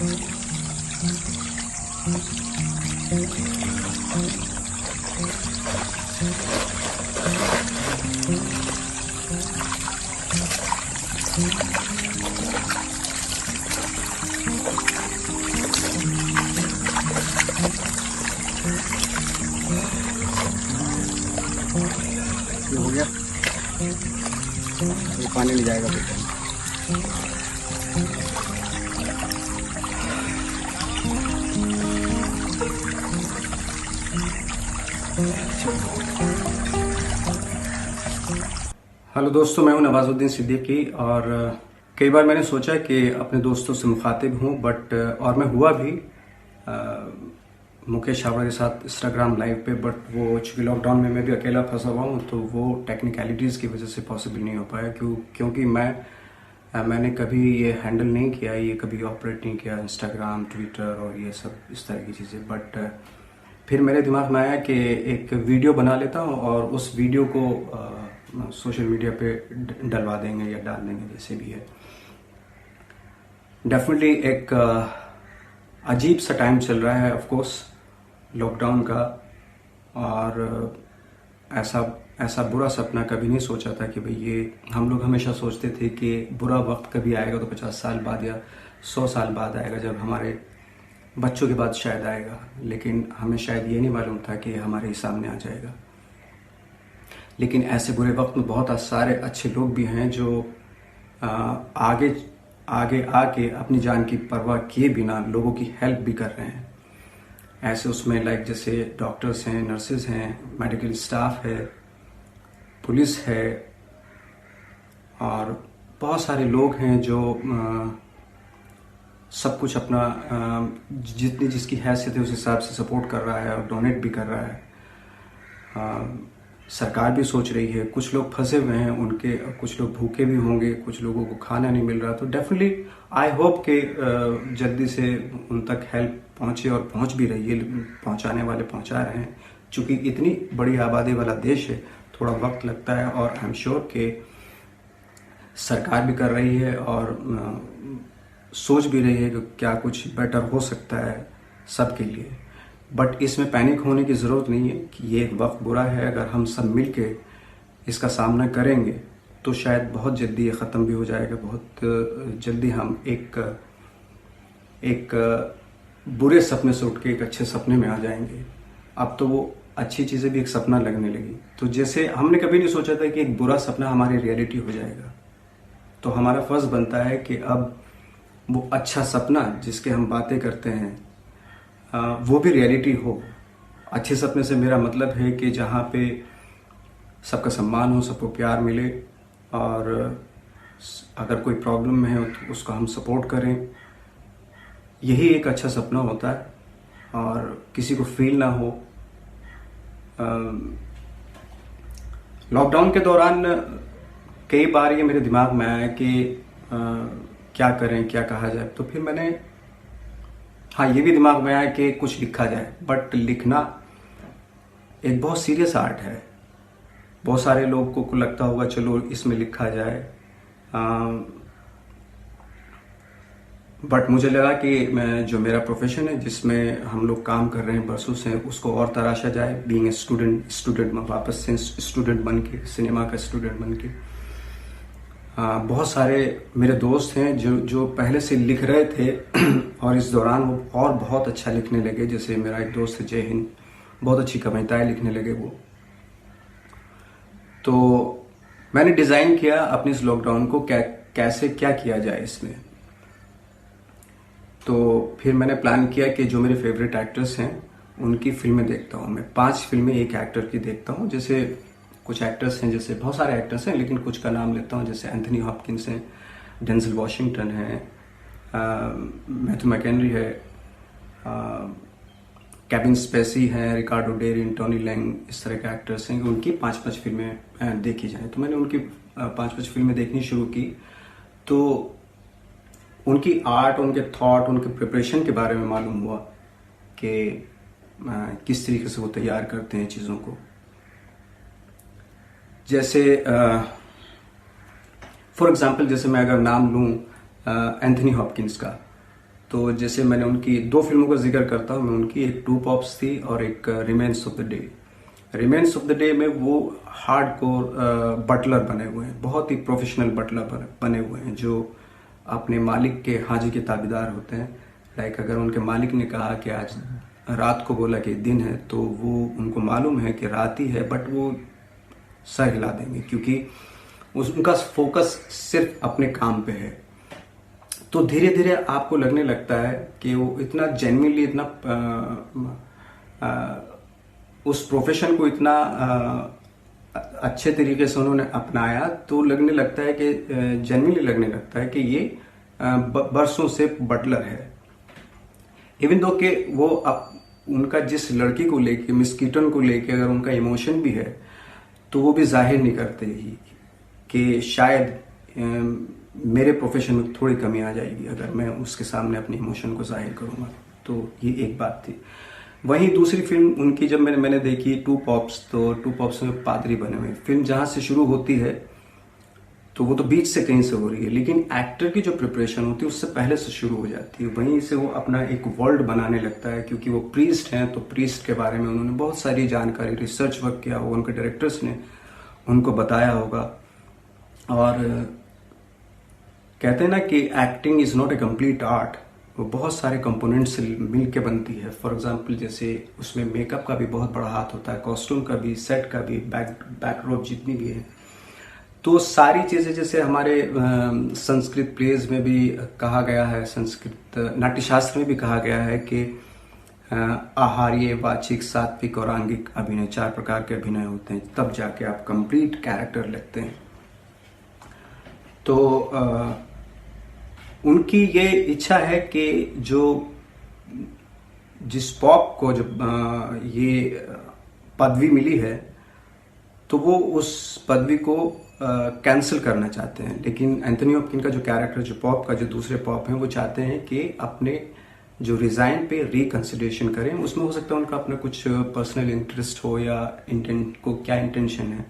ये हो गया, ये पानी ले जाएगा बेटा। हेलो दोस्तों, मैं हूं नवाजुद्दीन सिद्दीकी और कई बार मैंने सोचा कि अपने दोस्तों से मुखातिब हूं, बट और मैं हुआ भी मुकेश छाबड़ा के साथ इंस्टाग्राम लाइव पे, बट वो चूँकि लॉकडाउन में मैं भी अकेला फंसा हुआ हूँ तो वो टेक्निकलिटीज़ की वजह से पॉसिबल नहीं हो पाया। क्योंकि मैंने कभी ये हैंडल नहीं किया, ये कभी ऑपरेट नहीं किया इंस्टाग्राम, ट्विटर और ये सब इस तरह की चीज़ें। बट फिर मेरे दिमाग में आया कि एक वीडियो बना लेता हूँ और उस वीडियो को सोशल मीडिया पे डलवा देंगे या डाल देंगे, जैसे भी है। डेफिनेटली एक अजीब सा टाइम चल रहा है ऑफ कोर्स लॉकडाउन का, और ऐसा बुरा सपना कभी नहीं सोचा था कि भाई ये, हम लोग हमेशा सोचते थे कि बुरा वक्त कभी आएगा तो 50 साल बाद या 100 साल बाद आएगा, जब हमारे बच्चों के बाद शायद आएगा, लेकिन हमें शायद ये नहीं मालूम था कि हमारे ही सामने आ जाएगा। लेकिन ऐसे बुरे वक्त में बहुत सारे अच्छे लोग भी हैं जो आगे आके अपनी जान की परवाह किए बिना लोगों की हेल्प भी कर रहे हैं। ऐसे उसमें लाइक जैसे डॉक्टर्स हैं, नर्सेज हैं, मेडिकल स्टाफ है, पुलिस है, और बहुत सारे लोग हैं जो सब कुछ अपना जितनी जिसकी हैसियत है उस हिसाब से सपोर्ट कर रहा है और डोनेट भी कर रहा है। सरकार भी सोच रही है, कुछ लोग फंसे हुए हैं उनके, कुछ लोग भूखे भी होंगे, कुछ लोगों को खाना नहीं मिल रहा। तो डेफिनेटली आई होप कि जल्दी से उन तक हेल्प पहुंचे, और पहुंच भी रही है, पहुंचाने वाले पहुंचा रहे हैं। चूंकि इतनी बड़ी आबादी वाला देश है, थोड़ा वक्त लगता है, और आई एम श्योर कि सरकार भी कर रही है और सोच भी रही है कि क्या कुछ बेटर हो सकता है सबके लिए। बट इसमें पैनिक होने की ज़रूरत नहीं है कि ये एक वक्त बुरा है। अगर हम सब मिल के इसका सामना करेंगे तो शायद बहुत जल्दी ये ख़त्म भी हो जाएगा। बहुत जल्दी हम एक बुरे सपने से उठ के एक अच्छे सपने में आ जाएंगे। अब तो वो अच्छी चीज़ें भी एक सपना लगने लगी। तो जैसे हमने कभी नहीं सोचा था कि एक बुरा सपना हमारी रियलिटी हो जाएगा, तो हमारा फ़र्ज़ बनता है कि अब वो अच्छा सपना जिसके हम बातें करते हैं वो भी रियलिटी हो। अच्छे सपने से मेरा मतलब है कि जहाँ पे सबका सम्मान हो, सबको प्यार मिले, और अगर कोई प्रॉब्लम में है तो उसको हम सपोर्ट करें। यही एक अच्छा सपना होता है, और किसी को फील ना हो। लॉकडाउन के दौरान कई बार ये मेरे दिमाग में आया कि क्या करें, क्या कहा जाए। तो फिर मैंने, हाँ, ये भी दिमाग में आया कि कुछ लिखा जाए। बट लिखना एक बहुत सीरियस आर्ट है। बहुत सारे लोगों को लगता होगा चलो इसमें लिखा जाए, बट मुझे लगा कि जो मेरा प्रोफेशन है, जिसमें हम लोग काम कर रहे हैं बरसों से, उसको और तराशा जाए। बीइंग ए स्टूडेंट में वापस से स्टूडेंट बन के, सिनेमा का स्टूडेंट बन के। बहुत सारे मेरे दोस्त हैं जो पहले से लिख रहे थे और इस दौरान वो और बहुत अच्छा लिखने लगे। जैसे मेरा एक दोस्त है जय हिंद, बहुत अच्छी कविताएं लिखने लगे वो। तो मैंने डिज़ाइन किया अपने इस लॉकडाउन को, कैसे क्या किया जाए इसमें। तो फिर मैंने प्लान किया कि जो मेरे फेवरेट एक्टर्स हैं उनकी फिल्में देखता हूँ मैं। 5 फिल्में एक एक्टर की देखता हूँ। जैसे कुछ एक्टर्स हैं, जैसे बहुत सारे एक्टर्स हैं, लेकिन कुछ का नाम लेता हूँ। जैसे एंथनी हॉपकिंस हैं, डेंजल वॉशिंगटन है, मैथ्यू मैकेनरी है, केविन स्पेसी है, रिकार्डो डेरिन, टोनी लैंग, इस तरह के एक्टर्स हैं। उनकी 5-5 फिल्में देखी जाए। तो मैंने उनकी 5-5 फिल्में देखनी शुरू की। तो उनकी आर्ट, उनके थॉट, उनके प्रिपरेशन के बारे में मालूम हुआ कि किस तरीके से वो तैयार करते हैं चीज़ों को। जैसे फॉर एग्जांपल, जैसे मैं अगर नाम लूँ एंथनी हॉपकिंस का, तो जैसे मैंने उनकी 2 फिल्मों का जिक्र करता हूँ मैं उनकी, एक टू पॉप्स थी और एक remains of the day. Remains of the day में वो हार्डकोर बटलर बने हुए हैं, बहुत ही प्रोफेशनल बटलर बने हुए हैं जो अपने मालिक के हाजी के ताबेदार होते हैं। लाइक अगर उनके मालिक ने कहा कि आज रात को बोला कि दिन है, तो वो उनको मालूम है कि रात ही है, बट वो सर हिला देंगे क्योंकि उनका फोकस सिर्फ अपने काम पे है। तो धीरे धीरे आपको लगने लगता है कि वो इतना जेन्युइनली, इतना उस प्रोफेशन को इतना अच्छे तरीके से उन्होंने अपनाया, तो लगने लगता है कि जेन्युइनली लगने लगता है कि ये बरसों से बटलर है। इवन दो कि वो उनका जिस लड़की को लेके, मिस कीटन को लेके अगर उनका इमोशन भी है, तो वो भी जाहिर नहीं करते ही कि शायद मेरे प्रोफेशन में थोड़ी कमी आ जाएगी अगर मैं उसके सामने अपने इमोशन को जाहिर करूंगा। तो ये एक बात थी। वहीं दूसरी फिल्म उनकी जब मैंने देखी टू पॉप्स, तो टू पॉप्स में पादरी बने हुए। फिल्म जहां से शुरू होती है तो वो तो बीच से कहीं से हो रही है, लेकिन एक्टर की जो प्रिपरेशन होती है उससे पहले से शुरू हो जाती है। वहीं से वो अपना एक वर्ल्ड बनाने लगता है, क्योंकि वो प्रीस्ट हैं, तो प्रीस्ट के बारे में उन्होंने बहुत सारी जानकारी, रिसर्च वर्क किया होगा, उनके डायरेक्टर्स ने उनको बताया होगा। और कहते हैं ना कि acting is not a complete art, वो बहुत सारे कंपोनेंट्स से मिल के बनती है। फॉर एग्जाम्पल जैसे उसमें मेकअप का भी बहुत बड़ा हाथ होता है, कॉस्ट्यूम का भी, सेट का भी, बैकड्रॉप जितनी भी है, तो सारी चीजें जैसे हमारे संस्कृत प्लेज में भी कहा गया है, संस्कृत नाट्यशास्त्र में भी कहा गया है कि आहार्य, वाचिक, सात्विक और आंगिक अभिनय, 4 प्रकार के अभिनय होते हैं, तब जाके आप कंप्लीट कैरेक्टर लगते हैं। तो उनकी ये इच्छा है कि जिस पॉप को जब ये पदवी मिली है, तो वो उस पदवी को कैंसिल करना चाहते हैं। लेकिन एंथनी हॉपकिंस का जो कैरेक्टर, जो पॉप का, जो दूसरे पॉप हैं, वो चाहते हैं कि अपने जो रिजाइन पे रिकंसिडरेशन करें। उसमें हो सकता है उनका अपना कुछ पर्सनल इंटरेस्ट हो या क्या इंटेंशन है,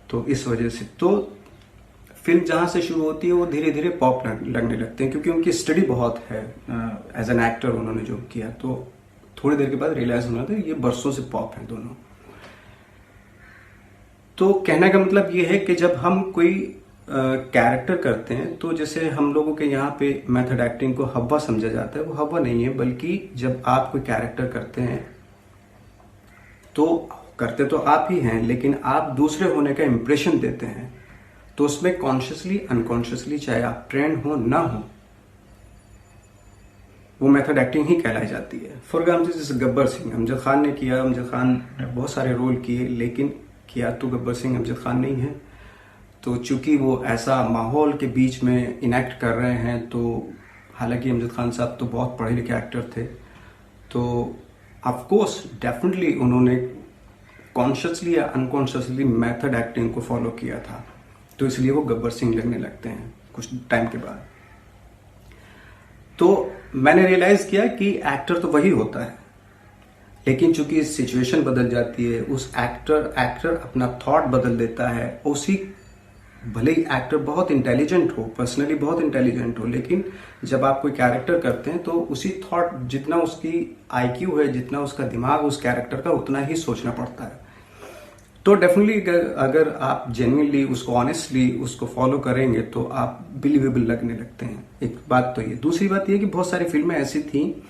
तो इस वजह से तो फिल्म जहां से शुरू होती है वो धीरे धीरे पॉप लगने लगते हैं, क्योंकि उनकी स्टडी बहुत है एज एन एक्टर उन्होंने जो किया। तो थोड़ी देर के बाद रियलाइज होना था ये बरसों से पॉप है दोनों। तो कहने का मतलब ये है कि जब हम कोई कैरेक्टर करते हैं, तो जैसे हम लोगों के यहाँ पे मेथड एक्टिंग को हवा समझा जाता है, वो हवा नहीं है, बल्कि जब आप कोई कैरेक्टर करते हैं तो करते तो आप ही हैं, लेकिन आप दूसरे होने का इंप्रेशन देते हैं। तो उसमें कॉन्शियसली अनकॉन्शियसली, चाहे आप ट्रेंड हो ना हो, वो मेथड एक्टिंग ही कहलाई जाती है। फॉर एग्जाम्पल जैसे गब्बर सिंह अमजद खान ने किया, अमजद खान ने बहुत सारे रोल किए, लेकिन किया तो गब्बर सिंह अमजद खान नहीं है। तो चूंकि वो ऐसा माहौल के बीच में इनेक्ट कर रहे हैं, तो हालांकि अमजद खान साहब तो बहुत पढ़े लिखे एक्टर थे, तो ऑफकोर्स डेफिनेटली उन्होंने कॉन्शियसली या अनकॉन्शियसली मेथड एक्टिंग को फॉलो किया था, तो इसलिए वो गब्बर सिंह लगने लगते हैं कुछ टाइम के बाद। तो मैंने रियलाइज किया कि एक्टर तो वही होता है, लेकिन चूंकि सिचुएशन बदल जाती है, उस एक्टर अपना थॉट बदल देता है। उसी भले ही एक्टर बहुत इंटेलिजेंट हो, पर्सनली बहुत इंटेलिजेंट हो, लेकिन जब आप कोई कैरेक्टर करते हैं तो उसी थॉट, जितना उसकी आईक्यू है, जितना उसका दिमाग उस कैरेक्टर का, उतना ही सोचना पड़ता है। तो डेफिनेटली अगर आप जेन्युइनली उसको, ऑनेस्टली उसको फॉलो करेंगे, तो आप बिलीवेबल लगने लगते हैं। एक बात तो ये। दूसरी बात ये कि बहुत सारी फिल्में ऐसी थी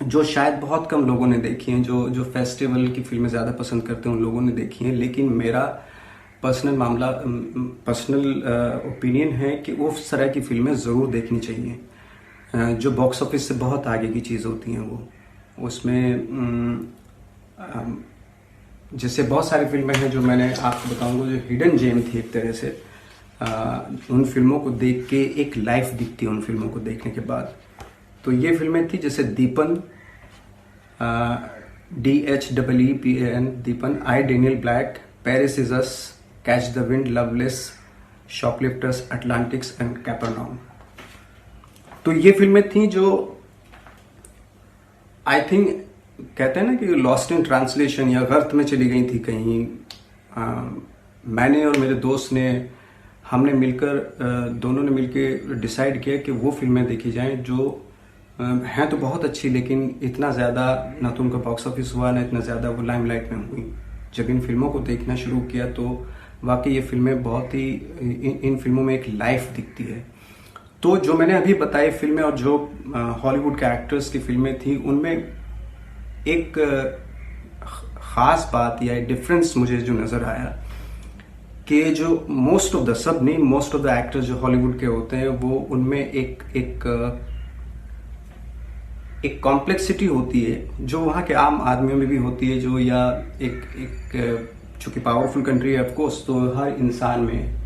जो शायद बहुत कम लोगों ने देखी हैं, जो फेस्टिवल की फिल्में ज्यादा पसंद करते हैं उन लोगों ने देखी हैं, लेकिन मेरा पर्सनल ओपिनियन है कि उस तरह की फिल्में जरूर देखनी चाहिए जो बॉक्स ऑफिस से बहुत आगे की चीज होती हैं। वो उसमें जैसे बहुत सारी फिल्में हैं जो मैंने आपको बताऊंगा, जो हिडन जेम थी एक तरह से। उन फिल्मों को देख के एक लाइफ दिखती है उन फिल्मों को देखने के बाद। तो ये फिल्में थी जैसे Dheepan, DHEEPAN, Dheepan, I Daniel Blake, Paris is us, catch the wind, loveless, shoplifters, Atlantics and Capernaum. तो ये फिल्में थी जो आई थिंक कहते हैं ना कि लॉस्ट इन ट्रांसलेशन या गर्त में चली गई थी कहीं। मैंने और मेरे दोस्त ने, हमने मिलकर, दोनों ने मिलकर डिसाइड किया कि वो फिल्में देखी जाएं जो हैं तो बहुत अच्छी, लेकिन इतना ज़्यादा ना तो उनका बॉक्स ऑफिस हुआ, ना इतना ज़्यादा वो लाइमलाइट में हुई। जब इन फिल्मों को देखना शुरू किया तो वाकई ये फिल्में बहुत ही इन फिल्मों में एक लाइफ दिखती है। तो जो मैंने अभी बताई फिल्में और जो हॉलीवुड के एक्टर्स की फिल्में थी, उनमें एक खास बात या डिफरेंस मुझे जो नज़र आया कि जो मोस्ट ऑफ द एक्टर्स जो हॉलीवुड के होते हैं, वो उनमें एक कॉम्प्लेक्सिटी होती है जो वहाँ के आम आदमियों में भी होती है, जो या एक चूंकि पावरफुल कंट्री है ऑफ कोर्स, तो हर इंसान में,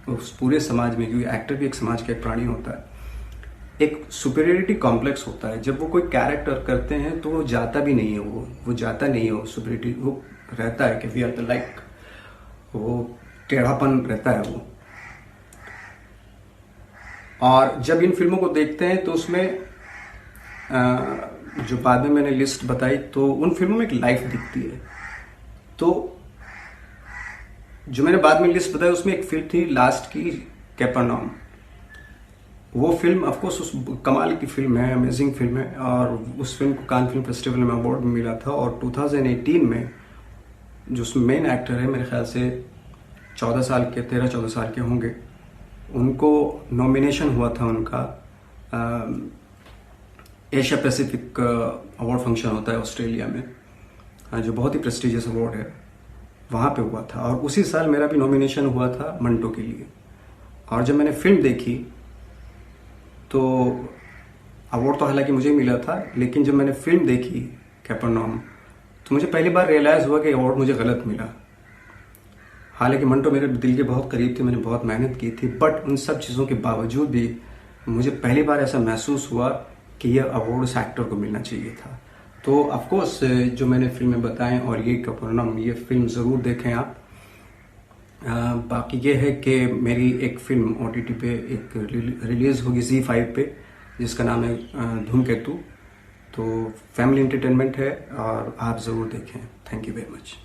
उस पूरे समाज में, क्योंकि एक्टर भी एक समाज का एक प्राणी होता है, एक सुपीरियरिटी कॉम्प्लेक्स होता है। जब वो कोई कैरेक्टर करते हैं तो वो जाता भी नहीं है, वो जाता नहीं है, वो सुपीरियरिटी वो रहता है कि वी आर द लाइक, वो टेढ़ापन रहता है वो। और जब इन फिल्मों को देखते हैं तो उसमें जो बाद में मैंने लिस्ट बताई, तो उन फिल्मों में एक लाइफ दिखती है। तो जो मैंने बाद में लिस्ट बताई उसमें एक फिल्म थी लास्ट की, कैपर्नाउम। वो फिल्म ऑफ कोर्स उस कमाल की फिल्म है, अमेजिंग फिल्म है, और उस फिल्म को कान फिल्म फेस्टिवल में अवार्ड भी मिला था। और 2018 में जो उसमें मेन एक्टर है, मेरे ख्याल से 13-14 साल के होंगे, उनको नॉमिनेशन हुआ था उनका एशिया पैसिफिक अवार्ड फंक्शन होता है ऑस्ट्रेलिया में, जो बहुत ही प्रेस्टिजियस अवार्ड है, वहाँ पे हुआ था। और उसी साल मेरा भी नॉमिनेशन हुआ था मंटो के लिए। और जब मैंने फिल्म देखी तो अवार्ड तो हालांकि मुझे मिला था, लेकिन जब मैंने फिल्म देखी कैपर्नाउम, तो मुझे पहली बार रियलाइज़ हुआ कि अवार्ड मुझे गलत मिला। हालांकि मंटो मेरे दिल के बहुत करीब थे, मैंने बहुत मेहनत की थी, बट उन सब चीज़ों के बावजूद भी मुझे पहली बार ऐसा महसूस हुआ कि यह अवार्ड उस एक्टर को मिलना चाहिए था। तो ऑफकोर्स जो मैंने फिल्में बताएं और ये कैपर्नाउम, ये फिल्म ज़रूर देखें आप। बाकी ये है कि मेरी एक फिल्म OTT पे एक रिलीज़ होगी ZEE5 पे, जिसका नाम है धूमकेतु। तो फैमिली एंटरटेनमेंट है और आप ज़रूर देखें। Thank you very much.